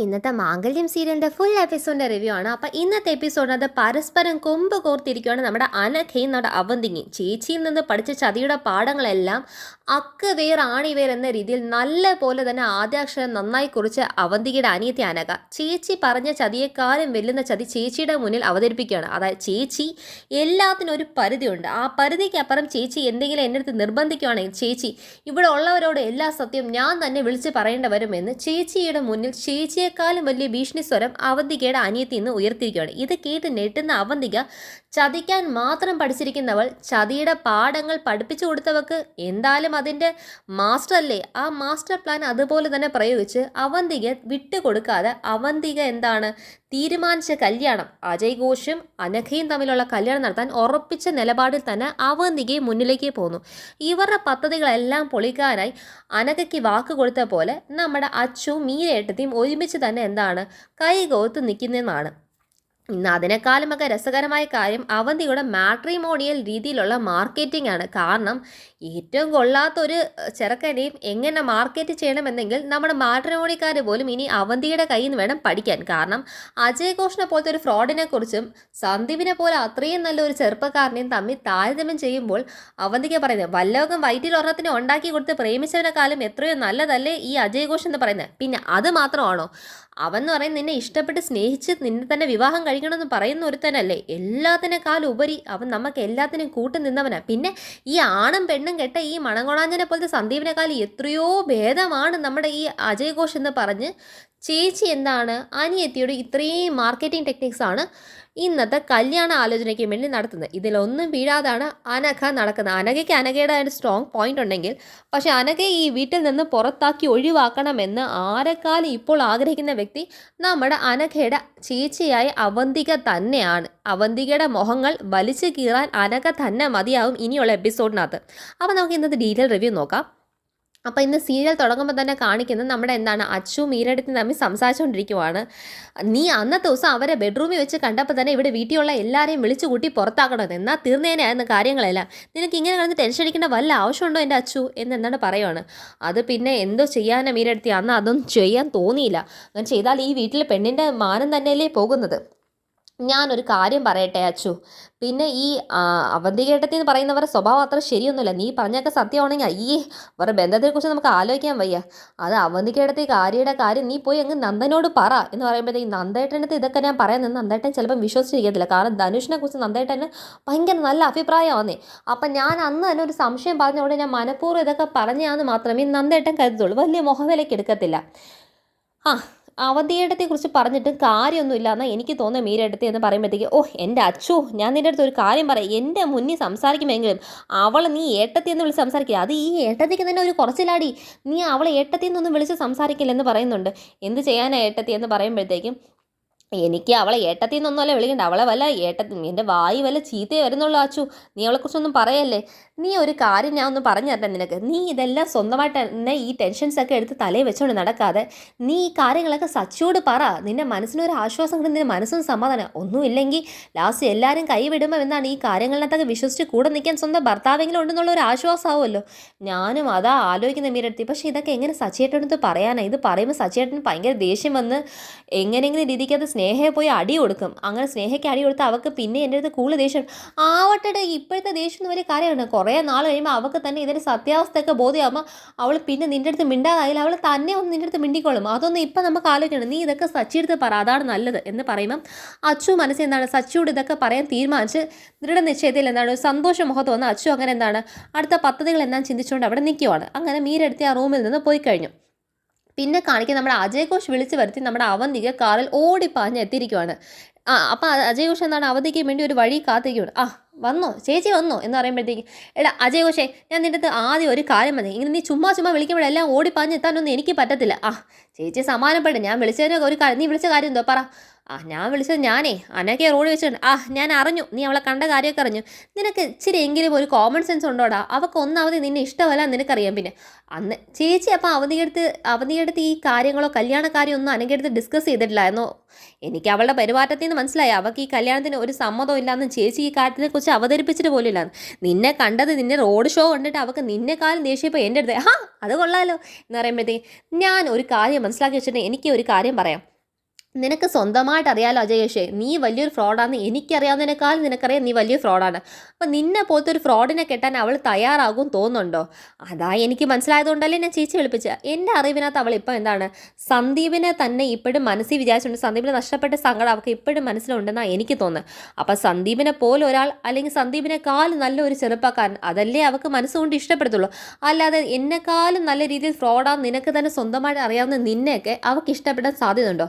ഇന്നത്തെ മാംഗല്യം സീരിയലിൻ്റെ full എപ്പിസോഡിൻ്റെ review ആണ്. അപ്പോൾ ഇന്നത്തെ എപ്പിസോഡിനകത്ത് പരസ്പരം കൊമ്പ് കോർത്തിരിക്കുകയാണ് നമ്മുടെ അനഘയും നമ്മുടെ അവന്തികയും. ചേച്ചിയിൽ നിന്ന് പഠിച്ച ചതിയുടെ പാഠങ്ങളെല്ലാം അക്ക് വേർ ആണി വേർ എന്ന രീതിയിൽ നല്ല പോലെ തന്നെ ആദ്യാക്ഷരം നന്നായി കുറിച്ച് അവന്തികയുടെ അനിയത്തി അനഘ ചേച്ചി പറഞ്ഞ ചതിയെക്കാളും വെല്ലുന്ന ചതി ചേച്ചിയുടെ മുന്നിൽ അവതരിപ്പിക്കുകയാണ്. അതായത് ചേച്ചി എല്ലാത്തിനും ഒരു പരിധിയുണ്ട്, ആ പരിധിക്കപ്പുറം ചേച്ചി എന്തെങ്കിലും എൻ്റെ അടുത്ത് നിർബന്ധിക്കുകയാണെങ്കിൽ ചേച്ചി ഇവിടെ ഉള്ളവരോട് എല്ലാ സത്യവും ഞാൻ തന്നെ വിളിച്ച് പറയേണ്ടി വരുമെന്ന് ചേച്ചിയുടെ മുന്നിൽ ചേച്ചിയെക്കാളും വലിയ ഭീഷണി സ്വരം അവന്തികയുടെ അനിയത്തി നിന്ന് ഉയർത്തിയിരിക്കുകയാണ്. ഇത് കേട്ട് ഞെട്ടുന്ന അവന്തിക ചതിക്കാൻ മാത്രം പഠിച്ചിരിക്കുന്നവൾ ചതിയുടെ പാഠങ്ങൾ പഠിപ്പിച്ചു കൊടുത്തവർക്ക് എന്തായാലും അതിൻ്റെ മാസ്റ്റർ അല്ലേ, ആ മാസ്റ്റർ പ്ലാൻ അതുപോലെ തന്നെ പ്രയോഗിച്ച് അവന്തിക വിട്ടുകൊടുക്കാതെ അവന്തിക എന്താണ് തീരുമാനിച്ച കല്യാണം അജയ് ഘോഷും അനഘയും തമ്മിലുള്ള കല്യാണം നടത്താൻ ഉറപ്പിച്ച നിലപാടിൽ തന്നെ അവന്തികയും മുന്നിലേക്ക് പോന്നു. ഇവരുടെ പദ്ധതികളെല്ലാം പൊളിക്കാനായി അനഘയ്ക്ക് വാക്ക് കൊടുത്ത പോലെ നമ്മുടെ അച്ചുവും മീരേട്ടത്തെയും ഒരുമിച്ച് തന്നെ എന്താണ് കൈകോർത്ത് നിൽക്കുന്നതെന്നാണ്. ഇന്ന് അതിനേക്കാളുമൊക്കെ രസകരമായ കാര്യം അവന്തിയുടെ മാട്രിമോണിയൽ രീതിയിലുള്ള മാർക്കറ്റിംഗ് ആണ്. കാരണം ഏറ്റവും കൊള്ളാത്തൊരു ചെറുക്കനെയും എങ്ങനെ മാർക്കറ്റ് ചെയ്യണമെന്നെങ്കിൽ നമ്മുടെ മാട്രിമോണിക്കാർ പോലും ഇനി അവന്തിയുടെ കയ്യിൽ നിന്ന് വേണം പഠിക്കാൻ. കാരണം അജയ് ഘോഷിനെ പോലത്തെ ഒരു ഫ്രോഡിനെ കുറിച്ചും സന്ദീപിനെ പോലെ അത്രയും നല്ലൊരു ചെറുപ്പക്കാരനെയും തമ്മിൽ താരതമ്യം ചെയ്യുമ്പോൾ അവന്തിക പറയുന്നത് വല്ലവകം വയറ്റിൽ ഒരെണ്ണത്തിനെ ഉണ്ടാക്കി കൊടുത്ത് പ്രേമിച്ചവനെക്കാളും എത്രയോ നല്ലതല്ലേ ഈ അജയ് ഘോഷ് എന്ന് പറയുന്നത്. പിന്നെ അത് മാത്രമാണോ, അവൻ എന്ന് പറയുന്നത് നിന്നെ ഇഷ്ടപ്പെട്ട് സ്നേഹിച്ച് നിന്നെ തന്നെ വിവാഹം കഴിക്കണമെന്ന് പറയുന്ന ഒരുത്തനല്ലേ. എല്ലാത്തിനേക്കാളും ഉപരി അവൻ നമുക്ക് എല്ലാത്തിനും കൂട്ടു നിന്നവനാണ്. പിന്നെ ഈ ആണും പെണ്ണും കെട്ട ഈ മണങ്ങൊണാഞ്ചനെ പോലത്തെ സന്ദീപിനെക്കാളും എത്രയോ ഭേദമാണ് നമ്മുടെ ഈ അജയ് ഘോഷ് എന്ന് പറഞ്ഞ് ചേച്ചി എന്താണ് അനിയത്തിയുടെ ഇത്രയും മാർക്കറ്റിംഗ് ടെക്നിക്സാണ് ഇന്നത്തെ കല്യാണ ആലോചനയ്ക്ക് വേണ്ടി നടത്തുന്നത്. ഇതിലൊന്നും വീഴാതാണ് അനഘ നടക്കുന്നത്. അനഘയ്ക്ക് അനഘയുടെ ഒരു സ്ട്രോങ് പോയിന്റ് ഉണ്ടെങ്കിൽ പക്ഷേ അനഘയെ ഈ വീട്ടിൽ നിന്ന് പുറത്താക്കി ഒഴിവാക്കണമെന്ന് ആരെക്കാളും ഇപ്പോൾ ആഗ്രഹിക്കുന്ന വ്യക്തി നമ്മുടെ അനഘയുടെ ചേച്ചിയായ അവന്തിക തന്നെയാണ്. അവന്തികയുടെ മുഖങ്ങൾ വലിച്ചു കീറാൻ അനഘ തന്നെ മതിയാവും ഇനിയുള്ള എപ്പിസോഡിനകത്ത്. അപ്പോൾ നമുക്ക് ഇന്നത്തെ ഡീറ്റെയിൽ റിവ്യൂ നോക്കാം. അപ്പോൾ ഇന്ന് സീരിയൽ തുടങ്ങുമ്പോൾ തന്നെ കാണിക്കുന്നത് നമ്മുടെ എന്താണ് അച്ചു മീരടുത്ത് തമ്മിൽ സംസാരിച്ചുകൊണ്ടിരിക്കുവാണ്. നീ അന്നത്തെ ദിവസം അവരെ ബെഡ്റൂമിൽ വെച്ച് കണ്ടപ്പോൾ തന്നെ ഇവിടെ വീട്ടിലുള്ള എല്ലാവരെയും വിളിച്ചു കൂട്ടി പുറത്താക്കണമെന്ന്, എന്നാൽ തീർന്നേനായിരുന്ന കാര്യങ്ങളെല്ലാം. നിനക്ക് ഇങ്ങനെ കിടന്ന് ടെൻഷൻ അടിക്കേണ്ട വല്ല ആവശ്യമുണ്ടോ എൻ്റെ അച്ചു എന്താണ് പറയുവാണ്. അത് പിന്നെ എന്തോ ചെയ്യാനാണ് മീരടുത്തി, അന്ന് അതൊന്നും ചെയ്യാൻ തോന്നിയില്ല. അങ്ങനെ ചെയ്താൽ ഈ വീട്ടിൽ പെണ്ണിൻ്റെ മാനം തന്നെയല്ലേ പോകുന്നത്. ഞാനൊരു കാര്യം പറയട്ടെ അച്ചു, പിന്നെ ഈ അവന്തികേട്ടത്തിൽ എന്ന് പറയുന്നവരുടെ സ്വഭാവം അത്ര ശരിയൊന്നുമില്ല. നീ പറഞ്ഞൊക്കെ സത്യമാണെങ്കിൽ അയ്യേ അവരുടെ ബന്ധത്തെക്കുറിച്ച് നമുക്ക് ആലോചിക്കാൻ വയ്യ. അത് അവന്തികേട്ടത്തിൽ കാര്യയുടെ കാര്യം നീ പോയി അങ്ങ് നന്ദനോട് പറ എന്ന് പറയുമ്പോഴത്തേക്ക് നന്ദേട്ടനടുത്ത് ഇതൊക്കെ ഞാൻ പറയാൻ നിന്ന് നന്ദേട്ടൻ ചിലപ്പം വിശ്വസിച്ചിരിക്കത്തില്ല. കാരണം ധനുഷിനെ കുറിച്ച് നന്ദേട്ടന് ഭയങ്കര നല്ല അഭിപ്രായമാണേ. അപ്പം ഞാൻ അന്ന് തന്നെ ഒരു സംശയം പറഞ്ഞുകൊണ്ട് ഞാൻ മനഃപൂർവ്വം ഇതൊക്കെ പറഞ്ഞാന്ന് മാത്രമേ നന്ദേട്ടൻ കരുതുള്ളൂ, വലിയ മുഖവിലയ്ക്ക് എടുക്കത്തില്ല. അവന്തിയേട്ടത്തെക്കുറിച്ച് പറഞ്ഞിട്ട് കാര്യമൊന്നുമില്ല എന്നാൽ എനിക്ക് തോന്നുന്നത് മീരേട്ടത്തി എന്ന് പറയുമ്പോഴത്തേക്ക് എൻ്റെ അച്ചു, ഞാൻ നിൻ്റെ അടുത്ത് ഒരു കാര്യം പറയാം. എൻ്റെ മുന്നിൽ സംസാരിക്കുമെങ്കിലും അവളെ നീ ഏട്ടത്തി എന്ന് വിളിച്ച് സംസാരിക്കുക. അത് ഈ ഏട്ടത്തിക്ക് തന്നെ ഒരു കുറച്ചിലാടി, നീ അവളെ ഏട്ടത്തി എന്നൊന്നും വിളിച്ച് സംസാരിക്കില്ലെന്ന് പറയുന്നുണ്ട്. എന്ത് ചെയ്യാനാണ് ഏട്ടത്തി എന്ന് പറയുമ്പോഴത്തേക്കും എനിക്ക് അവളെ ഏട്ടത്തിൽ നിന്നൊന്നുമല്ല വിളിക്കണ്ട, അവളെ വല്ല എൻ്റെ വായി വല്ല ചീത്തയെ വരുന്നുള്ളൂ അച്ചു, നീ അവളെക്കുറിച്ചൊന്നും പറയല്ലേ. നീ ഒരു കാര്യം ഞാൻ ഒന്ന് പറഞ്ഞു തരട്ടെ നിനക്ക്, നീ ഇതെല്ലാം സ്വന്തമായിട്ട് തന്നെ ഈ ടെൻഷൻസൊക്കെ എടുത്ത് തലയിൽ വെച്ചുകൊണ്ട് നടക്കാതെ നീ ഈ കാര്യങ്ങളൊക്കെ സച്ചിയോട് പറ. നിൻ്റെ മനസ്സിനൊരു ആശ്വാസം കിട്ടും, നിൻ്റെ മനസ്സിന് സമാധാനം. ഒന്നുമില്ലെങ്കിൽ ലാസ്റ്റ് എല്ലാവരും കൈവിടുമ്പോൾ എന്നാണ് ഈ കാര്യങ്ങളിനകത്തൊക്കെ വിശ്വസിച്ച് കൂടെ നിൽക്കാൻ സ്വന്തം ഭർത്താവെങ്കിലും ഉണ്ടെന്നുള്ള ഒരു ആശ്വാസമാവുമല്ലോ. ഞാനും അതാ ആലോചിക്കുന്ന മീരടുത്തി. പക്ഷേ ഇതൊക്കെ എങ്ങനെ സച്ചിയേട്ടനടുത്ത് പറയാനാണ്? ഇത് പറയുമ്പോൾ സച്ചിയേട്ടന് ഭയങ്കര ദേഷ്യം വന്ന് എങ്ങനെയെങ്കിലും രീതിക്ക് അത് സ്നേഹയെ പോയി അടി കൊടുക്കും. അങ്ങനെ സ്നേഹയ്ക്ക് അടി കൊടുത്താൽ അവൾക്ക് പിന്നെ എൻ്റെ അടുത്ത് കൂടുതൽ ദേഷ്യം ആവട്ടെ. ഇപ്പോഴത്തെ ദേഷ്യം എന്ന് വലിയ കാര്യമാണ്. കുറേ നാൾ കഴിയുമ്പോൾ അവൾക്ക് തന്നെ ഇതിൻ്റെ സത്യാവസ്ഥയൊക്കെ ബോധ്യമാകുമ്പോൾ അവൾ പിന്നെ നിൻ്റെ അടുത്ത് മിണ്ടാതായാലും അവൾ തന്നെ ഒന്ന് നിൻ്റെ അടുത്ത് മിണ്ടിക്കോളും. അതൊന്നും ഇപ്പം നമുക്ക് ആലോചിക്കണം. നീ ഇതൊക്കെ സച്ചിയെടുത്ത് പറ, അതാണ് നല്ലത് എന്ന് പറയുമ്പം അച്ചു മനസ്സിൽ എന്താണ് സച്ചിയോട് ഇതൊക്കെ പറയാൻ തീരുമാനിച്ച് ദൃഢനിശ്ചയത്തിൽ എന്താണ് സന്തോഷ മുഖത്ത് വന്ന് അച്ചു അങ്ങനെ എന്താണ് അടുത്ത പദ്ധതികൾ എന്താ ചിന്തിച്ചുകൊണ്ട് അവിടെ നിൽക്കുവാണ്. അങ്ങനെ മീരെടുത്ത് ആ റൂമിൽ നിന്ന് പോയി കഴിഞ്ഞു. പിന്നെ കാണിക്കാൻ നമ്മുടെ അജയ് ഘോഷ് വിളിച്ച് വരുത്തി നമ്മുടെ അവന്തിക കാറിൽ ഓടിപ്പാഞ്ഞ് എത്തിയിരിക്കുവാണ്. അപ്പോൾ അജയ് ഘോഷ് എന്താണ് അവന്തിക്ക് വേണ്ടി ഒരു വഴി കാത്തിരിക്കുകയാണ്. വന്നോ ചേച്ചി വന്നോ എന്ന് പറയുമ്പോഴത്തേക്ക് എടാ അജയ് ഘോഷേ, ഞാൻ നിൻ്റെ അടുത്ത് ആദ്യം ഒരു കാര്യം മതി, ഇങ്ങനെ നീ ചുമ്മാ വിളിക്കുമ്പോഴെല്ലാം ഓടിപ്പാഞ്ഞ് എത്താനൊന്നും എനിക്ക് പറ്റത്തില്ല. ചേച്ചി സമാനപ്പെടും, ഞാൻ വിളിച്ചതിന് ഒരു കാര്യം, നീ വിളിച്ച കാര്യം എന്തോ പറ. ഞാൻ വിളിച്ചത് ഞാനേ അനക്കെ റോഡ് വെച്ചിട്ടുണ്ട്. ഞാൻ അറിഞ്ഞു, നീ അവളെ കണ്ട കാര്യമൊക്കെ അറിഞ്ഞു. നിനക്ക് ഇച്ചിരി എങ്കിലും ഒരു കോമൺ സെൻസ് ഉണ്ടോടാ? അവൾക്ക് ഒന്നാമത് നിന്നെ ഇഷ്ടമല്ല നിനക്കറിയാം. പിന്നെ അന്ന് ചേച്ചി അപ്പം അവധിയെടുത്ത് ഈ കാര്യങ്ങളോ കല്യാണ കാര്യമൊന്നും അനക്കെടുത്ത് ഡിസ്കസ് ചെയ്തിട്ടില്ലായിരുന്നോ? എനിക്ക് അവളുടെ പെരുമാറ്റത്തിൽ നിന്ന് മനസ്സിലായി അവൾക്ക് ഈ കല്യാണത്തിന് ഒരു സമ്മതം ഇല്ലാന്ന്. ചേച്ചി ഈ കാര്യത്തിനെക്കുറിച്ച് അവതരിപ്പിച്ചിട്ട് പോലും ഇല്ലാന്ന്. നിന്നെ കണ്ടത് നിന്നെ റോഡ് ഷോ കണ്ടിട്ട് അവൾക്ക് നിന്നെക്കാളും ദേഷ്യപ്പോൾ എൻ്റെ അടുത്ത് അത് കൊള്ളാലോ എന്ന് പറയുമ്പോഴത്തേക്ക് ഞാൻ ഒരു കാര്യം മനസ്സിലാക്കി വെച്ചിട്ട് എനിക്ക് ഒരു കാര്യം പറയാം. നിനക്ക് സ്വന്തമായിട്ട് അറിയാലോ അജയേഷേ, നീ വലിയൊരു ഫ്രോഡാണെന്ന് എനിക്കറിയാവുന്നതിനേക്കാൾ നിനക്കറിയാം നീ വലിയ ഫ്രോഡാണ്. അപ്പം നിന്നെ പോലത്തെ ഒരു ഫ്രോഡിനെ കെട്ടാൻ അവൾ തയ്യാറാകും തോന്നുന്നുണ്ടോ? അതാ എനിക്ക് മനസ്സിലായതുകൊണ്ടല്ലേ ഞാൻ ചേച്ചി വിളിപ്പിച്ച. എൻ്റെ അറിവിനകത്ത് അവൾ ഇപ്പം എന്താണ് സന്ദീപിനെ തന്നെ ഇപ്പോഴും മനസ്സിൽ വിചാരിച്ചുകൊണ്ട് സന്ദീപിനെ നഷ്ടപ്പെട്ട സങ്കടം അവൾക്ക് ഇപ്പോഴും മനസ്സിലുണ്ടെന്നാണ് എനിക്ക് തോന്നുന്നത്. അപ്പം സന്ദീപിനെ പോലെ ഒരാൾ അല്ലെങ്കിൽ സന്ദീപിനെക്കാൾ നല്ലൊരു ചെറുപ്പക്കാരൻ അതല്ലേ അവൾക്ക് മനസ്സുകൊണ്ട് ഇഷ്ടപ്പെടുത്തുള്ളൂ. അല്ലാതെ എന്നെക്കാളും നല്ല രീതിയിൽ ഫ്രോഡാന്ന് നിനക്ക് തന്നെ സ്വന്തമായിട്ട് അറിയാവുന്ന നിന്നെയൊക്കെ അവൾക്ക് ഇഷ്ടപ്പെടാൻ സാധ്യതയുണ്ടോ?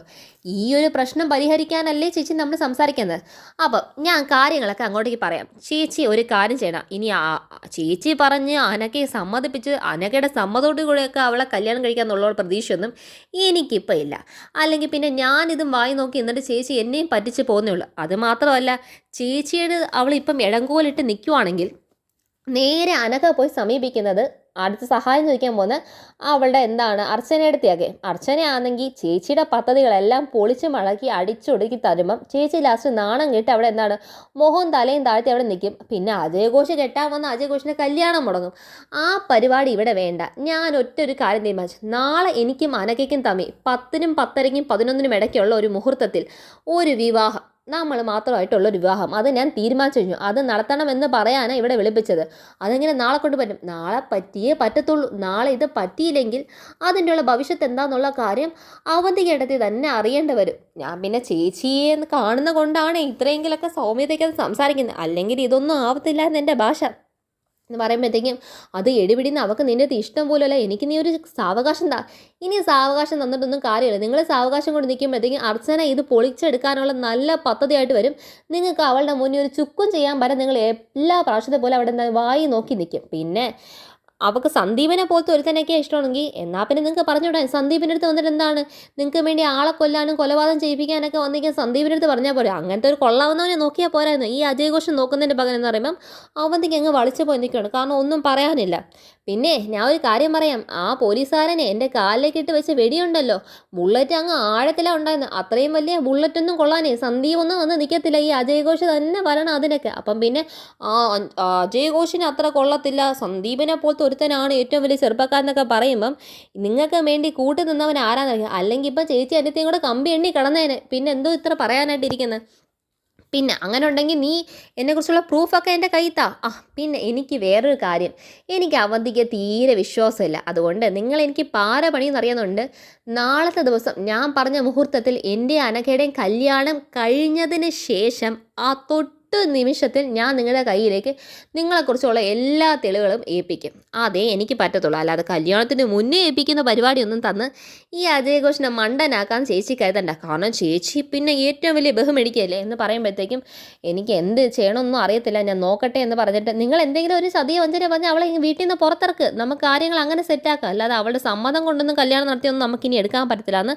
ഈ ഒരു പ്രശ്നം പരിഹരിക്കാനല്ലേ ചേച്ചി നമ്മൾ സംസാരിക്കുന്നത്. അപ്പം ഞാൻ കാര്യങ്ങളൊക്കെ അങ്ങോട്ടേക്ക് പറയാം. ചേച്ചി ഒരു കാര്യം ചെയ്യണം. ഇനി ചേച്ചി പറഞ്ഞ് അനക്കെ സമ്മതിപ്പിച്ച് അനക്കയുടെ സമ്മതത്തോടു കൂടെയൊക്കെ അവളെ കല്യാണം കഴിക്കാന്നുള്ള പ്രതീക്ഷയൊന്നും എനിക്കിപ്പോൾ ഇല്ല. അല്ലെങ്കിൽ പിന്നെ ഞാനിതും വായി നോക്കി എന്നിട്ട് ചേച്ചി എന്നെയും പറ്റിച്ച് പോകുന്നേ ഉള്ളൂ. അത് മാത്രമല്ല, ചേച്ചിയുടെ അവളിപ്പം ഇടങ്കോലിട്ട് നിൽക്കുവാണെങ്കിൽ നേരെ അനക്ക പോയി സമീപിക്കുന്നത് അടുത്ത സഹായം ചോദിക്കാൻ പോകുന്ന അവളുടെ അർച്ചനയെടുത്തിയാകെ. അർച്ചനയാണെങ്കിൽ ചേച്ചിയുടെ പദ്ധതികളെല്ലാം പൊളിച്ച് മടക്കി അടിച്ചൊടുക്കി തരുമ്പം ചേച്ചി ലാസ്റ്റ് നാണം കെട്ട് അവിടെ മുഖവും തലയും താഴ്ത്തി അവിടെ നിൽക്കും. പിന്നെ അജയഘോഷ് കെട്ടാൻ വന്ന അജയഘോഷിൻ്റെ കല്യാണം മുടങ്ങും. ആ പരിപാടി ഇവിടെ വേണ്ട. ഞാൻ ഒറ്റൊരു കാര്യം തീരുമാനിച്ചു. നാളെ എനിക്കും അനക്കയ്ക്കും തമ്മിൽ 10-നും 10:30-നും 11-നും ഇടയ്ക്കുള്ള ഒരു മുഹൂർത്തത്തിൽ ഒരു വിവാഹം, നമ്മൾ മാത്രമായിട്ടുള്ളൊരു വിവാഹം, അത് ഞാൻ തീരുമാനിച്ചു കഴിഞ്ഞു. അത് നടത്തണമെന്ന് പറയാനാണ് ഇവിടെ വിളിപ്പിച്ചത്. അതെങ്ങനെ നാളെ കൊണ്ട് പറ്റും? നാളെ പറ്റിയേ പറ്റത്തുള്ളൂ. നാളെ ഇത് പറ്റിയില്ലെങ്കിൽ അതിൻ്റെ ഉള്ള ഭവിഷ്യത്ത് എന്താണെന്നുള്ള കാര്യം അവന്തികേട്ടത്തി തന്നെ അറിയേണ്ടി വരും. ഞാൻ പിന്നെ ചേച്ചിയെ കാണുന്ന കൊണ്ടാണ് ഇത്രയെങ്കിലൊക്കെ സൗമ്യതയ്ക്ക് സംസാരിക്കുന്നത്. അല്ലെങ്കിൽ ഇതൊന്നും ആവത്തില്ല എന്ന് എൻ്റെ ഭാഷ എന്ന് പറയുമ്പോഴത്തേക്കും അത് എടിപിടിന്ന് അവൾക്ക് നിൻ്റെ ഇഷ്ടം പോലുമല്ല. എനിക്ക് നീ ഒരു സാവകാശം താ. ഇനി സാവകാശം തന്നിട്ടൊന്നും കാര്യമില്ല. നിങ്ങൾ സാവകാശം കൊണ്ട് നിൽക്കുമ്പോഴത്തേക്കും അർച്ചന ഇത് പൊളിച്ചെടുക്കാനുള്ള നല്ല പദ്ധതിയായിട്ട് വരും. നിങ്ങൾക്ക് അവളുടെ മുന്നിൽ ഒരു ചുക്കും ചെയ്യാൻ പറ്റും. നിങ്ങൾ എല്ലാ പ്രാവശ്യത്തെ പോലെ അവിടെ വായി നോക്കി നിൽക്കും. പിന്നെ അവൾക്ക് സന്ദീപിനെ പോലത്തെ ഒരുത്തനൊക്കെ ഇഷ്ടമാണെങ്കിൽ എന്നാൽ പിന്നെ നിങ്ങൾക്ക് പറഞ്ഞുവിടാൻ. സന്ദീപിൻ്റെ അടുത്ത് വന്നിട്ട് നിങ്ങൾക്ക് വേണ്ടി ആളെ കൊല്ലാനും കൊലപാതകം ചെയ്യിപ്പിക്കാനൊക്കെ വന്നിരിക്കാൻ സന്ദീപിൻ്റെ അടുത്ത് പറഞ്ഞാൽ പോരെ. അങ്ങനത്തെ ഒരു കൊള്ളാവുന്നവനെ നോക്കിയാൽ പോരായിരുന്നു. ഈ അജയഘോഷം നോക്കുന്നതിൻ്റെ പകരം എന്ന് പറയുമ്പം അവന്തിക്ക് അങ്ങ് വളിച്ചു പോയി നിൽക്കുകയാണ്. കാരണം ഒന്നും പറയാനില്ല. പിന്നെ ഞാൻ ഒരു കാര്യം പറയാം. ആ പോലീസുകാരനെ എൻ്റെ കാലിലേക്ക് ഇട്ട് വെച്ച വെടിയുണ്ടല്ലോ, ബുള്ളറ്റ് അങ്ങ് ആഴത്തിലാണ് ഉണ്ടായിരുന്നത്. അത്രയും വലിയ ബുള്ളറ്റൊന്നും കൊള്ളാനേ സന്ദീപൊന്നും വന്ന് നിൽക്കത്തില്ല. ഈ അജയഘോഷ് തന്നെ വരണം അതിനൊക്കെ. അപ്പം പിന്നെ അജയഘോഷിന് അത്ര കൊള്ളത്തില്ല, സന്ദീപിനെ പോലത്തെ ഒരുത്തനാണ് ഏറ്റവും വലിയ ചെറുപ്പക്കാരനൊക്കെ പറയുമ്പം നിങ്ങൾക്ക് വേണ്ടി കൂട്ടി നിന്നവൻ ആരാന്നറിയാം. അല്ലെങ്കിൽ ഇപ്പം ചേച്ചി അനിയത്തെയും കൂടെ കമ്പി എണ്ണി കിടന്നേനെ. പിന്നെ എന്തോ ഇത്ര പറയാനായിട്ടിരിക്കുന്നത്? പിന്നെ അങ്ങനെ ഉണ്ടെങ്കിൽ നീ എന്നെക്കുറിച്ചുള്ള പ്രൂഫൊക്കെ എൻ്റെ കയ്യിൽ താ. പിന്നെ എനിക്ക് വേറൊരു കാര്യം, എനിക്ക് അവന്തിക്ക് തീരെ വിശ്വാസമില്ല. അതുകൊണ്ട് നിങ്ങൾ എനിക്ക് പാര പണിയെന്ന് അറിയുന്നുണ്ട്. നാളത്തെ ദിവസം ഞാൻ പറഞ്ഞ മുഹൂർത്തത്തിൽ എൻ്റെ അനഘയുടെയും കല്യാണം കഴിഞ്ഞതിന് ശേഷം ആ നിമിഷത്തിൽ ഞാൻ നിങ്ങളുടെ കയ്യിലേക്ക് നിങ്ങളെക്കുറിച്ചുള്ള എല്ലാ തെളിവുകളും ഏൽപ്പിക്കും. അതേ എനിക്ക് പറ്റത്തുള്ളൂ. അല്ലാതെ കല്യാണത്തിന് മുന്നേ ഏൽപ്പിക്കുന്ന പരിപാടിയൊന്നും തന്ന് ഈ അജയഘോഷിനെ മണ്ടനാക്കാൻ ചേച്ചി കരുതണ്ട. കാരണം ചേച്ചി പിന്നെ ഏറ്റവും വലിയ ബഹുമെടിക്കല്ലേ എന്ന് പറയുമ്പോഴത്തേക്കും എനിക്ക് എന്ത് ചെയ്യണമെന്നൊന്നും അറിയത്തില്ല, ഞാൻ നോക്കട്ടെ എന്ന് പറഞ്ഞിട്ട് നിങ്ങൾ എന്തെങ്കിലും ഒരു സതിയ വഞ്ചന പറഞ്ഞാൽ അവളെ വീട്ടിൽ നിന്ന് പുറത്തിറക്ക്. നമുക്ക് കാര്യങ്ങൾ അങ്ങനെ സെറ്റാക്കാം. അല്ലാതെ അവളുടെ സമ്മതം കൊണ്ടൊന്നും കല്യാണം നടത്തിയൊന്നും നമുക്കിനി എടുക്കാൻ പറ്റത്തില്ല എന്ന്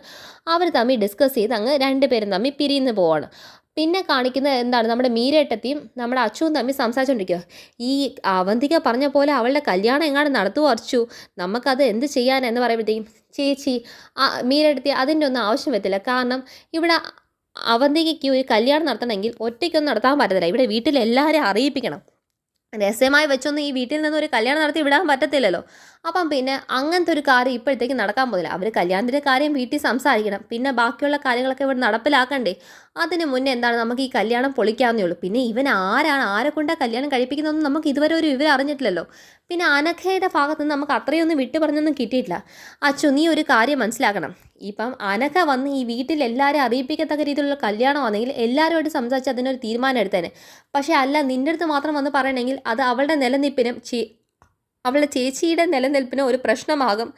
അവർ തമ്മിൽ ഡിസ്കസ് ചെയ്ത് അങ്ങ് രണ്ടുപേരും തമ്മിൽ പിരിയുന്നു പോവാണ്. പിന്നെ കാണിക്കുന്നത് നമ്മുടെ മീരേട്ടത്തിയും നമ്മുടെ അച്ചുവും തമ്മിൽ സംസാരിച്ചുകൊണ്ടിരിക്കുക. ഈ അവന്തിക പറഞ്ഞ പോലെ അവളുടെ കല്യാണം എങ്ങാണ്ട് നടത്തുമോ അർച്ചു, നമുക്കത് എന്ത് ചെയ്യാനെന്ന് പറയുമ്പോഴത്തേക്കും ചേച്ചി മീരേട്ടത്തി അതിൻ്റെ ഒന്നും ആവശ്യം വരത്തില്ല. കാരണം ഇവിടെ അവന്തികയ്ക്ക് ഒരു കല്യാണം നടത്തണമെങ്കിൽ ഒറ്റയ്ക്കൊന്നും നടത്താൻ പറ്റത്തില്ല. ഇവിടെ വീട്ടിലെല്ലാവരെയും അറിയിപ്പിക്കണം. രഹസ്യമായി വെച്ചൊന്നും ഈ വീട്ടിൽ നിന്ന് ഒരു കല്യാണം നടത്തി വിടാൻ പറ്റത്തില്ലല്ലോ. അപ്പം പിന്നെ അങ്ങനത്തെ ഒരു കാര്യം ഇപ്പോഴത്തേക്ക് നടക്കാൻ പോകുന്നില്ല. അവർ കല്യാണത്തിൻ്റെ കാര്യം വീട്ടിൽ സംസാരിക്കണം. പിന്നെ ബാക്കിയുള്ള കാര്യങ്ങളൊക്കെ ഇവിടെ നടപ്പിലാക്കണ്ടേ. അതിന് മുന്നേ നമുക്ക് ഈ കല്യാണം പൊളിക്കാവുന്നേ ഉള്ളൂ. പിന്നെ ഇവൻ ആരെ കൊണ്ടാണ് കല്യാണം കഴിപ്പിക്കുന്നതൊന്നും നമുക്ക് ഇതുവരെ ഒരു വിവരം അറിഞ്ഞിട്ടില്ലല്ലോ. പിന്നെ അനഘയുടെ ഭാഗത്ത് നിന്ന് നമുക്ക് അത്രയൊന്നും വിട്ടു പറഞ്ഞൊന്നും കിട്ടിയിട്ടില്ല. അച്ചു നീ ഒരു കാര്യം മനസ്സിലാക്കണം. ഇപ്പം അനഘ വന്ന് ഈ വീട്ടിൽ എല്ലാവരും അറിയിപ്പിക്കത്തക്ക രീതിയിലുള്ള കല്യാണമാണെങ്കിൽ എല്ലാവരുമായിട്ട് സംസാരിച്ച് അതിനൊരു തീരുമാനം എടുത്തേനെ. പക്ഷേ അല്ല, നിൻ്റെ അടുത്ത് മാത്രം വന്ന് പറയണമെങ്കിൽ അത് അവളുടെ നിലനിൽപ്പിനും അവളുടെ ചേച്ചിയുടെ നിലനിൽപ്പിനും ഒരു പ്രശ്നമാകും.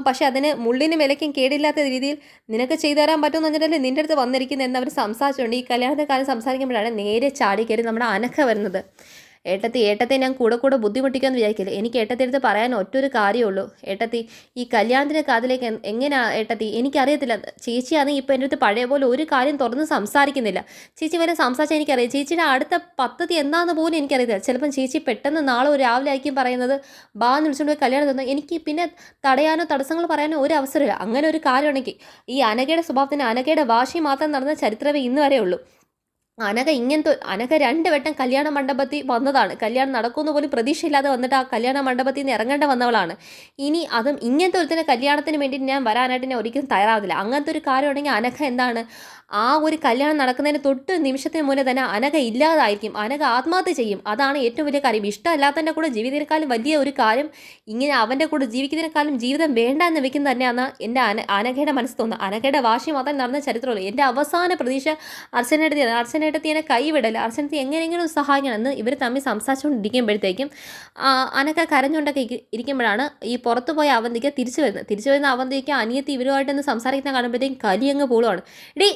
പക്ഷേ അതിന് മുള്ളിന് വിലയ്ക്കും കേടില്ലാത്ത രീതിയിൽ നിനക്ക് ചെയ്തു തരാൻ പറ്റുമെന്ന് പറഞ്ഞിട്ടല്ലേ നിൻ്റെ അടുത്ത് വന്നിരിക്കുന്നത് എന്ന് അവർ സംസാരിച്ചുകൊണ്ട് ഈ കല്യാണത്തെ കാര്യം സംസാരിക്കുമ്പോഴാണ് നേരെ ചാടി കയറി നമ്മുടെ അനഘ വരുന്നത്. ഏട്ടത്തി ഞാൻ കൂടെ കൂടെ ബുദ്ധിമുട്ടിക്കാമെന്ന് വിചാരിക്കില്ല. എനിക്ക് ഏട്ടത്തിയടുത്ത് പറയാൻ ഒറ്റൊരു കാര്യമുള്ളൂ. ഏട്ടത്തി, ഈ കല്യാണത്തിൻ്റെ കാതിലേക്ക് എങ്ങനെയാണ് ഏട്ടത്തി? എനിക്കറിയത്തില്ല. ചേച്ചിയാണെങ്കിൽ ഇപ്പോൾ എൻ്റെ അടുത്ത് പഴയ പോലെ ഒരു കാര്യം തുറന്ന് സംസാരിക്കുന്നില്ല. ചേച്ചി വരെ സംസാരിച്ചാൽ എനിക്കറിയാം. ചേച്ചിയുടെ അടുത്ത പദ്ധതി എന്താണെന്ന് പോലും എനിക്കറിയത്തില്ല. ചിലപ്പം ചേച്ചി പെട്ടെന്ന് നാളെ ഒരു രാവിലെ ആയിരിക്കും പറയുന്നത് ബാ എന്ന് വിളിച്ചുകൊണ്ട് പോയി കല്യാണം തന്നു. എനിക്ക് പിന്നെ തടയാനോ തടസ്സങ്ങൾ പറയാനോ ഒരു അവസരമില്ല. അങ്ങനെ ഒരു കാര്യമാണെങ്കിൽ ഈ അനഘയുടെ സ്വഭാവത്തിന് അനഘയുടെ വാശി മാത്രം നടന്ന ചരിത്രമേ ഇന്ന് വരെ ഉള്ളൂ. അനഘ 2 വട്ടം കല്യാണ മണ്ഡപത്തിൽ വന്നതാണ്. കല്യാണം നടക്കുമെന്ന് പോലും പ്രതീക്ഷയില്ലാതെ വന്നിട്ട് ആ കല്യാണ മണ്ഡപത്തിൽ നിന്ന് ഇറങ്ങേണ്ട വന്നവളാണ്. ഇനി അതും ഇങ്ങനത്തെ ഒരു തന്നെ കല്യാണത്തിന് വേണ്ടിയിട്ട് ഞാൻ വരാനായിട്ട് ഞാൻ ഒരിക്കലും തയ്യാറാവില്ല. അങ്ങനത്തെ ഒരു കാര്യമാണെങ്കിൽ അനഘ എന്താണ്, ആ ഒരു കല്യാണം നടക്കുന്നതിന് തൊട്ട് നിമിഷത്തിന് മുന്നേ തന്നെ അനഘ ഇല്ലാതായിരിക്കും. അനഘ ആത്മഹത്യ ചെയ്യും. അതാണ് ഏറ്റവും വലിയ കാര്യം. ഇഷ്ടമല്ലാത്തതിൻ്റെ കൂടെ ജീവിതത്തിനേക്കാളും വലിയ ഒരു കാര്യം ഇങ്ങനെ അവൻ്റെ കൂടെ ജീവിക്കുന്നതിനേക്കാളും ജീവിതം വേണ്ട എന്ന് വെക്കുന്നത് തന്നെയാണ് എൻ്റെ അനഘയുടെ മനസ്സ് തോന്നുന്നത്. അനഘയുടെ വാശി മാത്രം നടന്ന ചരിത്രമുള്ളൂ. എൻ്റെ അവസാന പ്രതീക്ഷ അർച്ചനേട്ടത്തി എന്നെ കൈവിടല്ല. അർച്ചനത്തി എങ്ങനെയെങ്കിലും സഹായിക്കണം എന്ന് ഇവർ തമ്മിൽ സംസാരിച്ചുകൊണ്ടിരിക്കുമ്പോഴത്തേക്കും അനഘ കരഞ്ഞുകൊണ്ടൊക്കെ ഇരിക്കുമ്പോഴാണ് ഈ പുറത്തു പോയ അവന്തിക്ക് തിരിച്ചു വരുന്ന അവന്തിക്ക് അനിയത്തി ഇവരുമായിട്ടൊന്ന് സംസാരിക്കുന്ന കാണുമ്പോഴത്തേക്കും കലിയങ്ങ് പോളുവാണ്. ഡി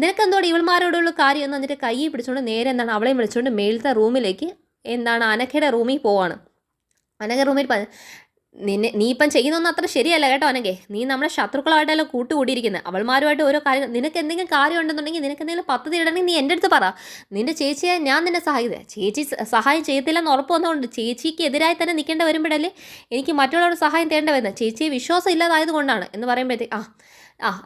നിനക്കെന്തോടെ ഇവൾമാരോടുള്ള കാര്യം എന്ന് എന്നിട്ട് കൈ പിടിച്ചുകൊണ്ട് നേരെ എന്താണ് അവളെയും വിളിച്ചുകൊണ്ട് മേളത്തെ റൂമിലേക്ക് അനഘയുടെ റൂമിൽ പോവാണ്. അനഘ റൂമിൽ നീ ഇപ്പം ചെയ്യുന്നൊന്നും അത്ര ശരിയല്ല കേട്ടോ അനഘേ. നീ നമ്മുടെ ശത്രുക്കളായിട്ടല്ല കൂട്ടുകൂടിയിരിക്കുന്നത്. അവൾമാരുമായിട്ട് ഓരോ കാര്യം, നിനക്ക് എന്തെങ്കിലും കാര്യം ഉണ്ടെന്നുണ്ടെങ്കിൽ നിനക്ക് എന്തെങ്കിലും പദ്ധതി ഇടണമെങ്കിൽ നീ എൻ്റെ അടുത്ത് പറ. നിൻ്റെ ചേച്ചിയെ ഞാൻ നിന്നെ സഹായിക്കുക. ചേച്ചി സഹായം ചെയ്യത്തില്ലെന്ന് ഉറപ്പ് വന്നുകൊണ്ട് ചേച്ചിക്ക് എതിരായി തന്നെ നിൽക്കേണ്ട വരുമ്പോഴല്ലേ എനിക്ക് മറ്റുള്ളവരുടെ സഹായം തേണ്ട വരുന്നത്. ചേച്ചിയെ വിശ്വാസം ഇല്ലാതായതുകൊണ്ടാണ് എന്ന് പറയുമ്പോഴത്തേക്ക്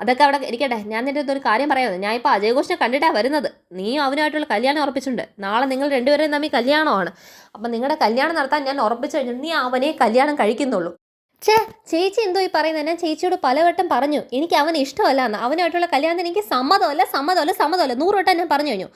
അതൊക്കെ അവിടെ ഇരിക്കട്ടെ. ഞാൻ നിൻ്റെ അടുത്ത് ഒരു കാര്യം പറയാമെന്ന്. ഞാൻ ഇപ്പോൾ അജയ് ഘോഷിനെ കണ്ടിട്ടാണ് വരുന്നത്. നീ അവനുമായിട്ടുള്ള കല്യാണം ഉറപ്പിച്ചിട്ടുണ്ട്. നാളെ നിങ്ങൾ രണ്ടുപേരും തമ്മിൽ കല്യാണമാണ്. അപ്പം നിങ്ങളുടെ കല്യാണം നടത്താൻ ഞാൻ ഉറപ്പിച്ചു കഴിഞ്ഞു. നീ അവനെ കല്യാണം കഴിക്കുന്നുള്ളൂ. ചേച്ചി എന്തോ ഈ പറയുന്നത്? ഞാൻ ചേച്ചിയോട് പലവട്ടം പറഞ്ഞു എനിക്ക് അവനെ ഇഷ്ടമല്ല എന്ന്. അവനുമായിട്ടുള്ള കല്യാണത്തിന് എനിക്ക് സമ്മതമല്ല 100 വട്ടം ഞാൻ പറഞ്ഞു കഴിഞ്ഞു.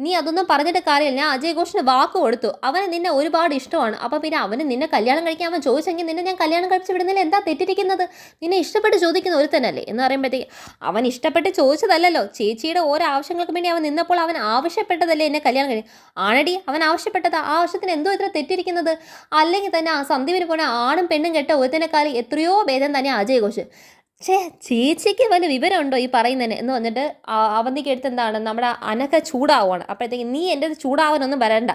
നീ അതൊന്നും പറഞ്ഞിട്ട് കാര്യമില്ല. ഞാൻ അജയ് ഘോഷിന് വാക്ക് കൊടുത്തു. അവന് നിന്നെ ഒരുപാട് ഇഷ്ടമാണ്. അപ്പം പിന്നെ അവന് നിന്നെ കല്യാണം കഴിക്കാൻ അവൻ ചോദിച്ചെങ്കിൽ നിന്നെ ഞാൻ കല്യാണം കഴിച്ച് വിടുന്നതിൽ എന്താ തെറ്റിരിക്കുന്നത്? നിന്നെ ഇഷ്ടപ്പെട്ട് ചോദിക്കുന്ന ഒരുത്തനല്ലേ എന്ന് പറയുമ്പോഴത്തേക്ക് അവൻ ഇഷ്ടപ്പെട്ട് ചോദിച്ചതല്ലല്ലോ. ചേച്ചിയുടെ ഓരോ ആവശ്യങ്ങൾക്ക് വേണ്ടി അവൻ നിന്നപ്പോൾ അവൻ ആവശ്യപ്പെട്ടതല്ലേ എന്നെ കല്യാണം കഴിയും. ആണടി, അവൻ ആവശ്യപ്പെട്ടത്. ആ ആവശ്യത്തിന് എന്തോ ഇത്ര തെറ്റിരിക്കുന്നത്? അല്ലെങ്കിൽ തന്നെ ആ സന്ദീപിന് പോണ ആണും പെണ്ണും കെട്ട ഒരുത്തനെക്കാളും എത്രയോ ഭേദം തന്നെ അജയ് ഘോഷ്. ചേച്ചിക്ക് വല്ല വിവരമുണ്ടോ ഈ പറയുന്നതിന് എന്ന് വന്നിട്ട് അവന്തിക്ക് എടുത്ത് എന്താണ് നമ്മുടെ അനഘ ചൂടാവുകയാണ്. അപ്പോഴത്തേക്ക് നീ എൻ്റെ ചൂടാവാനൊന്നും വരണ്ട.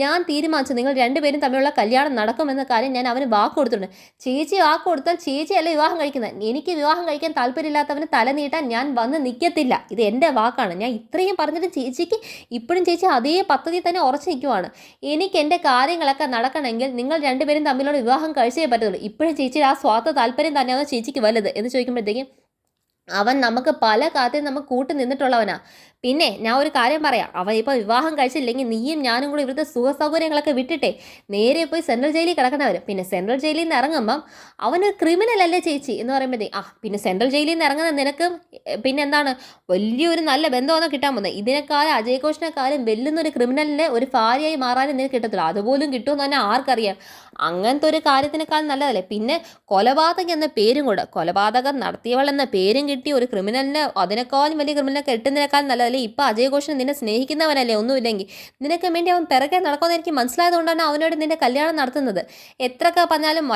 ഞാൻ തീരുമാനിച്ചു നിങ്ങൾ രണ്ടുപേരും തമ്മിലുള്ള കല്യാണം നടക്കുമെന്ന കാര്യം ഞാൻ അവന് വാക്ക് കൊടുത്തിട്ടുണ്ട്. ചേച്ചി വാക്ക് കൊടുത്താൽ ചേച്ചിയല്ല വിവാഹം കഴിക്കുന്നത്. എനിക്ക് വിവാഹം കഴിക്കാൻ താല്പര്യമില്ലാത്തവന് തല നീട്ടാൻ ഞാൻ വന്ന് നിൽക്കത്തില്ല. ഇത് എൻ്റെ വാക്കാണ്. ഞാൻ ഇത്രയും പറഞ്ഞിട്ട് ചേച്ചിക്ക് ഇപ്പോഴും ചേച്ചി അതേ പദ്ധതി തന്നെ ഉറച്ചു നിൽക്കുവാണ്. എനിക്ക് എൻ്റെ കാര്യങ്ങളൊക്കെ നടക്കണമെങ്കിൽ നിങ്ങൾ രണ്ടുപേരും തമ്മിലുള്ള വിവാഹം കഴിച്ചേ പറ്റുള്ളൂ. ഇപ്പോഴും ചേച്ചിയുടെ ആ സ്വാർത്ഥ താല്പര്യം തന്നെയാണ് ചേച്ചിക്ക് വലുത് എന്ന് ചോദിക്കുമ്പോഴത്തേക്കും അവൻ നമുക്ക് പല കാര്യത്തിൽ നമുക്ക് കൂട്ടി നിന്നിട്ടുള്ളവനാ. പിന്നെ ഞാൻ ഒരു കാര്യം പറയാം. അവൻ ഇപ്പോൾ വിവാഹം കഴിച്ചില്ലെങ്കിൽ നീയും ഞാനും കൂടി ഇവിടുത്തെ സുഖ സൗകര്യങ്ങളൊക്കെ വിട്ടിട്ടേ നേരെ പോയി സെൻട്രൽ ജയിലിൽ കിടക്കണവരും. പിന്നെ സെൻട്രൽ ജയിലിൽ നിന്ന് ഇറങ്ങുമ്പം അവനൊരു ക്രിമിനൽ അല്ലേ ചേച്ചി എന്ന് പറയുമ്പോഴത്തേക്ക് പിന്നെ സെൻട്രൽ ജയിലിൽ നിന്ന് ഇറങ്ങുന്ന നിനക്ക് പിന്നെ എന്താണ് വലിയൊരു നല്ല ബന്ധമാണ് കിട്ടാൻ പോകുന്നത്. ഇതിനേക്കാളും അജയ് ഘോഷിനെക്കാളും വെല്ലുന്നൊരു ക്രിമിനലിനെ ഒരു ഭാര്യയായി മാറാനും നിനക്ക് കിട്ടത്തില്ല. അതുപോലും കിട്ടുമെന്ന് തന്നെ ആർക്കറിയാം. അങ്ങനത്തെ ഒരു കാര്യത്തിനേക്കാൾ നല്ലതല്ലേ. പിന്നെ കൊലപാതകം എന്ന പേരും കൂടെ, കൊലപാതകം നടത്തിയവൾ എന്ന പേരും കിട്ടി ഒരു ക്രിമിനലിനെ, അതിനേക്കാളും വലിയ ക്രിമിനലിനെ കെട്ടുന്നതിനേക്കാൾ നല്ലതല്ലേ. ഇപ്പം അജയ് ഘോഷിനെ നിന്നെ സ്നേഹിക്കുന്നവനല്ലേ. ഒന്നുമില്ലെങ്കിൽ നിനക്ക് വേണ്ടി അവൻ പിറകെ നടക്കുമെന്ന് എനിക്ക് മനസ്സിലായതുകൊണ്ടാണ് അവനോട് നിന്റെ കല്യാണം നടത്തുന്നത്. എത്രയൊക്കെ പറഞ്ഞാലും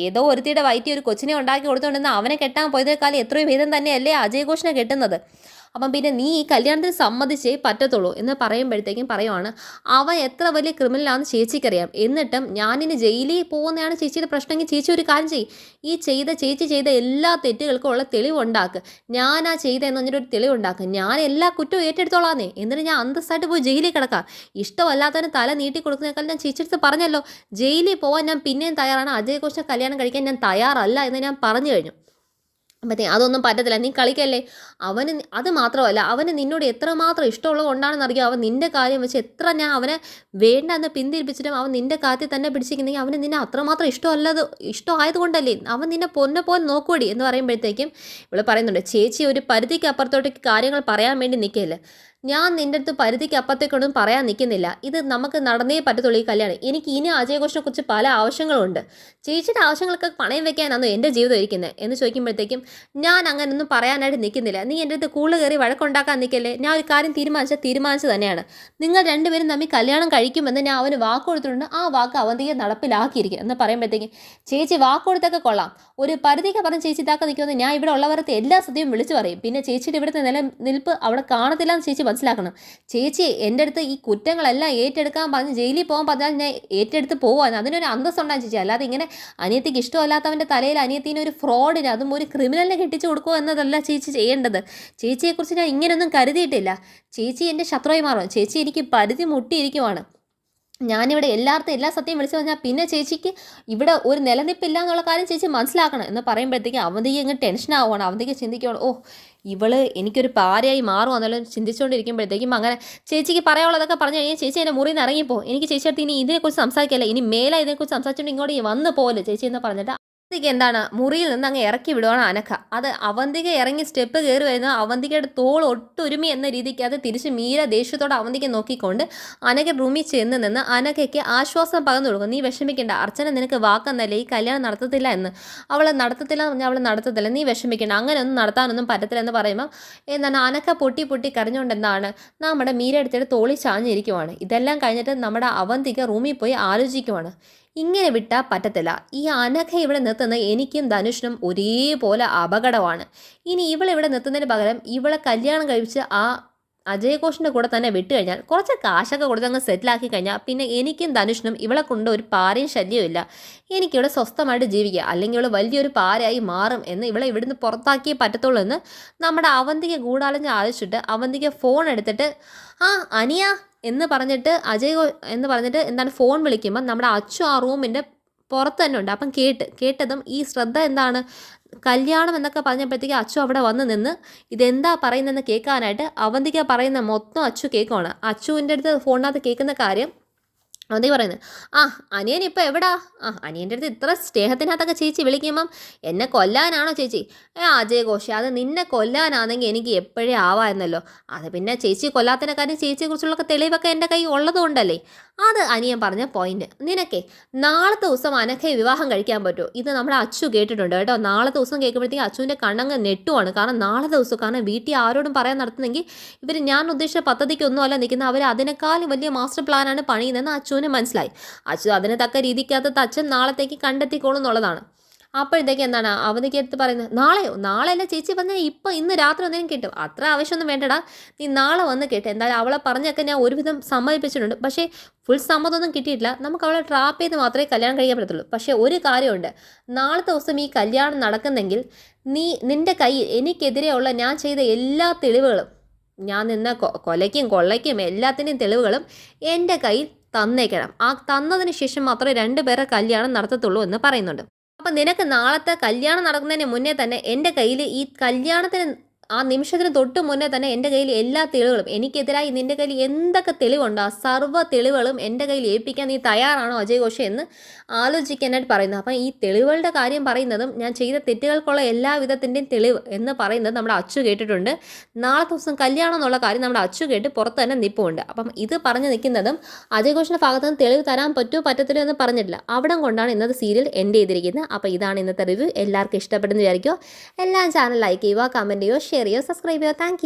ഏതോ ഒരുത്തിയുടെ വയറ്റി ഒരു കൊച്ചിനെ ഉണ്ടാക്കി കൊടുത്തുകൊണ്ടിരുന്ന അവനെ കെട്ടാൻ പോയതിനേക്കാളും എത്രയോ ഭേദം തന്നെയല്ലേ അജയ് ഘോഷിനെ കെട്ടുന്നത്. അപ്പം പിന്നെ നീ ഈ കല്യാണത്തിന് സമ്മതിച്ചേ പറ്റത്തുള്ളൂ എന്ന് പറയുമ്പോഴത്തേക്കും പറയുവാണ് അവൻ എത്ര വലിയ ക്രിമിനലാണെന്ന് ചേച്ചിക്കറിയാം. എന്നിട്ടും ഞാനിനി ജയിലിൽ പോകുന്നതാണ് ചേച്ചിയുടെ പ്രശ്നമെങ്കിൽ ചേച്ചി ഒരു കാര്യം ചെയ്യും. ചേച്ചി ചെയ്ത എല്ലാ തെറ്റുകൾക്കും ഉള്ള തെളിവുണ്ടാക്കുക. ഞാൻ ചെയ്തതെന്ന് പറഞ്ഞിട്ടൊരു തെളിവുണ്ടാക്കുക. ഞാൻ എല്ലാ കുറ്റവും ഏറ്റെടുത്തോളാന്നേ. എന്നിട്ട് ഞാൻ അന്തസ്സായിട്ട് പോയി ജയിലിൽ കിടക്കാം. ഇഷ്ടമല്ലാത്തവന് തല നീട്ടി കൊടുക്കുന്നതിനേക്കാൾ ഞാൻ ചേച്ചിയെടുത്ത് പറഞ്ഞല്ലോ ജയിലിൽ പോകാൻ ഞാൻ പിന്നെയും തയ്യാറാണ്. അജയ് ഘോഷിനെ കല്യാണം കഴിക്കാൻ ഞാൻ തയ്യാറല്ല എന്ന് ഞാൻ പറഞ്ഞു കഴിഞ്ഞു. അതൊന്നും പറ്റത്തില്ല, നീ കളിക്കല്ലേ. അത് മാത്രമല്ല അവന് നിന്നോട് എത്രമാത്രം ഇഷ്ടമുള്ളത് കൊണ്ടാണെന്നറിയാം അവൻ നിൻ്റെ കാര്യം വെച്ച് എത്ര ഞാൻ അവനെ വേണ്ട എന്ന് പിന്തിരിപ്പിച്ചിട്ടും അവൻ നിൻ്റെ കാര്യത്തിൽ തന്നെ പിടിച്ചിരിക്കുന്നെങ്കിൽ അവന് നിന്നെ അത്രമാത്രം ഇഷ്ടമായതുകൊണ്ടല്ലേ അവൻ നിന്നെ പൊന്നെ പോലെ നോക്കുവടി എന്ന് പറയുമ്പോഴത്തേക്കും ഇവിടെ പറയുന്നുണ്ട് ചേച്ചി ഒരു പരിധിക്ക് അപ്പുറത്തോട്ടേക്ക് കാര്യങ്ങൾ പറയാൻ വേണ്ടി നിൽക്കുകയില്ല. ഞാൻ നിൻ്റെ അടുത്ത് പരിധിക്ക് അപ്പുറത്തേക്കൊന്നും പറയാൻ നിൽക്കുന്നില്ല. ഇത് നമുക്ക് നടന്നേ പറ്റത്തുള്ളൂ ഈ കല്യാണം. എനിക്ക് ഇനി അജയ് ഘോഷിനെ കുറിച്ച് പല ആവശ്യങ്ങളുണ്ട്. ചേച്ചിയുടെ ആവശ്യങ്ങളൊക്കെ പണയം വെക്കാനാണോ എൻ്റെ ജീവിതം ഇരിക്കുന്നത് എന്ന് ചോദിക്കുമ്പോഴത്തേക്കും ഞാൻ അങ്ങനെയൊന്നും പറയാനായിട്ട് നിൽക്കുന്നില്ല. നീ എൻ്റെ അടുത്ത് കൂടുതൽ കയറി വഴക്കുണ്ടാക്കാൻ നിൽക്കല്ലേ. ഞാൻ ഒരു കാര്യം തീരുമാനിച്ചു തന്നെയാണ്. നിങ്ങൾ രണ്ടുപേരും തമ്മിൽ കല്യാണം കഴിക്കുമെന്ന് ഞാൻ അവന് വാക്ക് കൊടുത്തിട്ടുണ്ട്. ആ വാക്ക് അവന്തിയെ നടപ്പിലാക്കിയിരിക്കും എന്ന് പറയുമ്പോഴത്തേക്കും ചേച്ചി വാക്ക് കൊടുത്തൊക്കെ കൊള്ളാം. ഒരു പരിധിക്ക് പറഞ്ഞ് ചേച്ചി ഇതാക്കാൻ നിൽക്കുമെന്ന് ഞാൻ ഇവിടെ ഉള്ളവരത്തെ എല്ലാ സത്യവും വിളിച്ചു പറയും. പിന്നെ ചേച്ചിയുടെ ഇവിടുത്തെ നിലനിൽപ്പ് അവിടെ കാണത്തില്ല എന്ന് ചേച്ചി മനസ്സിലാക്കണം. ചേച്ചി എൻ്റെ അടുത്ത് ഈ കുറ്റങ്ങളെല്ലാം ഏറ്റെടുക്കാൻ പറഞ്ഞ് ജയിലിൽ പോകാൻ പറഞ്ഞാൽ ഞാൻ ഏറ്റെടുത്ത് പോവാൻ അതിനൊരു അന്തസ്സുണ്ടാകും ചേച്ചി. അല്ലാതെ ഇങ്ങനെ അനിയത്തിക്ക് ഇഷ്ടമല്ലാത്തവൻ്റെ തലയിൽ അനിയത്തിനെ ഒരു ഫ്രോഡിന് അതും ഒരു ക്രിമിനലിനെ കെട്ടിച്ചു കൊടുക്കുക എന്നതല്ല ചേച്ചി ചെയ്യേണ്ടത്. ചേച്ചിയെക്കുറിച്ച് ഞാൻ ഇങ്ങനെയൊന്നും കരുതിയിട്ടില്ല. ചേച്ചി എൻ്റെ ശത്രുവായി മാറും. ചേച്ചി എനിക്ക് പരിധി മുട്ടിയിരിക്കുവാണ്. ഞാനിവിടെ എല്ലാവർക്കും എല്ലാ സത്യം വിളിച്ചു പറഞ്ഞാൽ പിന്നെ ചേച്ചിക്ക് ഇവിടെ ഒരു നിലനിൽപ്പില്ല എന്നുള്ള കാര്യം ചേച്ചി മനസ്സിലാക്കണം എന്ന് പറയുമ്പോഴത്തേക്കും അവന്തിക്ക് ഇങ്ങ് ടെൻഷൻ ആവുകയാണ്. അവന്തിക്ക് ചിന്തിക്കുകയാണ്, ഓ ഇവള് എനിക്കൊരു പാരയായി മാറുമെന്നെല്ലാം ചിന്തിച്ചുകൊണ്ടിരിക്കുമ്പോഴത്തേക്കും അങ്ങനെ ചേച്ചിക്ക് പറയാനുള്ളതൊക്കെ പറഞ്ഞു കഴിഞ്ഞാൽ ചേച്ചി എൻ്റെ മുറിയിൽ നിന്ന് ഇറങ്ങിപ്പോ, എനിക്ക് ചേച്ചിയടുത്ത് ഇനി ഇതിനെക്കുറിച്ച് സംസാരിക്കില്ല, ഇനി മേലെ ഇതിനെക്കുറിച്ച് സംസാരിച്ചുകൊണ്ട് ഇങ്ങോട്ട് വന്ന് പോലെ ചേച്ചി എന്ന് പറഞ്ഞിട്ട് അവന്തിക എന്താണ് മുറിയിൽ നിന്ന് അങ്ങ് ഇറക്കി വിടുവാണ് അനഘ. അത് അവന്തിക ഇറങ്ങി സ്റ്റെപ്പ് കയറി വരുന്ന അവന്തികയുടെ തോൾ ഒട്ടൊരുമി എന്ന രീതിക്ക് അത് തിരിച്ച് മീര ദേഷ്യത്തോടെ അവന്തിക നോക്കിക്കൊണ്ട് അനഘ റൂമിൽ ചെന്ന് നിന്ന് അനഘയ്ക്ക് ആശ്വാസം പകർന്നു കൊടുക്കും. നീ വിഷമിക്കേണ്ട, അർച്ചന നിനക്ക് വാക്കെന്നല്ലേ ഈ കല്യാണം നടത്തത്തില്ല എന്ന്. അവളെ നടത്തത്തില്ല എന്ന് പറഞ്ഞാൽ അവൾ നടത്തത്തില്ല, നീ വിഷമിക്കേണ്ട, അങ്ങനെയൊന്നും നടത്താനൊന്നും പറ്റത്തില്ല എന്ന് പറയുമ്പോൾ എന്താണ് അനഘ പൊട്ടി പൊട്ടി കരഞ്ഞുകൊണ്ട് എന്താണ് നമ്മുടെ മീര എടുത്തിട്ട് തോളി ചാഞ്ഞിരിക്കുവാണ്. ഇതെല്ലാം കഴിഞ്ഞിട്ട് നമ്മുടെ അവന്തിക റൂമിൽ പോയി ആലോചിക്കുവാണ്. ഇങ്ങനെ വിട്ടാൽ പറ്റത്തില്ല. ഈ അനഘ ഇവിടെ നിർത്തുന്ന എനിക്കും ധനുഷിനും ഒരേപോലെ അപകടമാണ്. ഇനി ഇവളിവിടെ നിർത്തുന്നതിന് പകരം ഇവളെ കല്യാണം കഴിച്ച് ആ അജയ് ഘോഷിൻ്റെ കൂടെ തന്നെ വിട്ട് കഴിഞ്ഞാൽ കുറച്ച് കാശൊക്കെ കൊടുത്ത് അങ്ങ് സെറ്റിലാക്കി കഴിഞ്ഞാൽ പിന്നെ എനിക്കും ധനുഷിനും ഇവളെ കൊണ്ട് ഒരു പാരയും ശല്യമില്ല. എനിക്കിവിടെ സ്വസ്ഥമായിട്ട് ജീവിക്കുക, അല്ലെങ്കിൽ ഇവളെ വലിയൊരു പാരയായി മാറും എന്ന് ഇവളെ ഇവിടുന്ന് പുറത്താക്കിയേ പറ്റത്തുള്ളൂ എന്ന് നമ്മുടെ അവന്തിക ഗൂഢാലോചന ആലോചിച്ചിട്ട് അവന്തിക ഫോൺ എടുത്തിട്ട് അനിയ എന്ന് പറഞ്ഞിട്ട് എന്ന് പറഞ്ഞിട്ട് എന്താണ് ഫോൺ വിളിക്കുമ്പോൾ നമ്മുടെ അച്ചു ആ റൂമിൻ്റെ പുറത്ത് തന്നെ ഉണ്ട്. അപ്പം കേട്ടതും ഈ ശ്രദ്ധ എന്താണ് കല്യാണം എന്നൊക്കെ പറഞ്ഞപ്പോഴത്തേക്ക് അച്ചു അവിടെ വന്ന് നിന്ന് ഇതെന്താ പറയുന്നതെന്ന് കേൾക്കാനായിട്ട് അവന്തിക പറയുന്ന മൊത്തം അച്ചു കേൾക്കുവാണ്. അച്ചുവിൻ്റെ അടുത്ത് ഫോണിനകത്ത് കേൾക്കുന്ന കാര്യം അവന്തിക പറയുന്നത്, അനിയൻ ഇപ്പോൾ എവിടാ? അനിയൻ്റെ അടുത്ത് ഇത്ര സ്നേഹത്തിനകത്തൊക്കെ ചേച്ചി വിളിക്കുമ്പം എന്നെ കൊല്ലാനാണോ ചേച്ചി? അജയ് ഘോഷ്, അത് നിന്നെ കൊല്ലാനാണെങ്കിൽ എനിക്ക് എപ്പോഴേ ആവാമെന്നല്ലോ. അത് പിന്നെ ചേച്ചി കൊല്ലാത്തതിനെ കാര്യം ചേച്ചിയെക്കുറിച്ചുള്ള തെളിവൊക്കെ എൻ്റെ കൈ ഉള്ളതുകൊണ്ടല്ലേ. അത് അനിയൻ പറഞ്ഞ പോയിന്റ്. നിനക്കേ നാളത്തെ ദിവസം അനഘയെ വിവാഹം കഴിക്കാൻ പറ്റുമോ? ഇത് നമ്മുടെ അച്ചു കേട്ടിട്ടുണ്ട് കേട്ടോ. നാളത്തെ ദിവസം കേൾക്കുമ്പോഴത്തേക്ക് അച്ചുവിൻ്റെ കണ്ണങ്ങ് നെട്ടുവാണ്. കാരണം നാളെ ദിവസം, കാരണം വീട്ടിൽ ആരോടും പറയാൻ നടത്തുന്നെങ്കിൽ ഇവർ ഞാൻ ഉദ്ദേശിച്ച പദ്ധതിക്കൊന്നും അല്ല നിൽക്കുന്നത്, അവർ അതിനേക്കാളും വലിയ മാസ്റ്റർ പ്ലാനാണ് പണിയുന്നതെന്ന് അച്ചുവിന് മനസ്സിലായി. അച്ചു അതിന് തക്ക രീതിക്കകത്ത് അച്ഛൻ നാളത്തേക്ക് കണ്ടെത്തിക്കോളും എന്നുള്ളതാണ്. അപ്പോഴത്തേക്ക് എന്താണ് അവധിക്ക് എടുത്ത് പറയുന്നത്, നാളെയല്ല ചേച്ചി പറഞ്ഞാൽ ഇന്ന് രാത്രി ഒന്നേലും കിട്ടും, അത്ര ആവശ്യമൊന്നും വേണ്ടടാ, നീ നാളെ വന്ന് കേട്ടെ. എന്തായാലും അവളെ പറഞ്ഞൊക്കെ ഞാൻ ഒരുവിധം സമ്മതിപ്പിച്ചിട്ടുണ്ട്, പക്ഷേ ഫുൾ സമ്മതമൊന്നും കിട്ടിയിട്ടില്ല. നമുക്ക് അവളെ ട്രാപ്പ് ചെയ്ത് മാത്രമേ കല്യാണം കഴിക്കാൻ പറ്റത്തുള്ളൂ. പക്ഷേ ഒരു കാര്യമുണ്ട്, നാളത്തെ ദിവസം ഈ കല്യാണം നടക്കുന്നെങ്കിൽ നിൻ്റെ കയ്യിൽ എനിക്കെതിരെയുള്ള ഞാൻ ചെയ്ത എല്ലാ തെളിവുകളും, ഞാൻ നിന്ന കൊലയ്ക്കും കൊള്ളയ്ക്കും എല്ലാത്തിൻ്റെയും തെളിവുകളും എൻ്റെ കയ്യിൽ തന്നേക്കണം. തന്നതിന് ശേഷം മാത്രമേ രണ്ടുപേരെ കല്യാണം നടത്തത്തുള്ളൂ എന്ന് പറയുന്നുണ്ട്. അപ്പം നിനക്ക് നാളത്തെ കല്യാണം നടക്കുന്നതിന് മുന്നേ തന്നെ എൻ്റെ കയ്യിൽ ഈ കല്യാണത്തിന് ആ നിമിഷത്തിന് തൊട്ട് മുന്നേ തന്നെ എൻ്റെ കയ്യിൽ എല്ലാ തെളിവുകളും, എനിക്കെതിരായി നിൻ്റെ കയ്യിൽ എന്തൊക്കെ തെളിവുണ്ടോ ആ സർവ്വ തെളിവുകളും എൻ്റെ കയ്യിൽ ഏൽപ്പിക്കാൻ നീ തയ്യാറാണോ അജയ് ഘോഷ് എന്ന് ആലോചിക്കാനായിട്ട് പറയുന്നത്. അപ്പം ഈ തെളിവുകളുടെ കാര്യം പറയുന്നതും ഞാൻ ചെയ്ത തെറ്റുകൾക്കുള്ള എല്ലാവിധത്തിൻ്റെയും തെളിവ് എന്ന് പറയുന്നത് നമ്മുടെ അച്ചു കേട്ടിട്ടുണ്ട്. നാളെ ദിവസം കല്യാണം എന്നുള്ള കാര്യം നമ്മുടെ അച്ചു കേട്ട് പുറത്ത് തന്നെ നിൽപ്പുണ്ട്. അപ്പം ഇത് പറഞ്ഞു നിൽക്കുന്നതും അജയ് ഘോഷിൻ്റെ ഭാഗത്ത് നിന്ന് തെളിവ് തരാൻ പറ്റുമോ പറ്റത്തില്ലോ എന്ന് പറഞ്ഞിട്ടില്ല. അവിടം കൊണ്ടാണ് ഇന്നത്തെ സീരിയൽ എൻഡ് ചെയ്തിരിക്കുന്നത്. അപ്പോൾ ഇതാണ് ഇന്നത്തെ റിവ്യൂ. എല്ലാവർക്കും ഇഷ്ടപ്പെടുന്നു വിചാരിക്കുമോ? എല്ലാ ചാനൽ ലൈക്ക് ചെയ്യുക, കമൻറ്റ് ചെയ്യുക, ഷെയർ ചെയ്യുക, സബ്സ്ക്രൈബ് ചെയ്യുക. താങ്ക്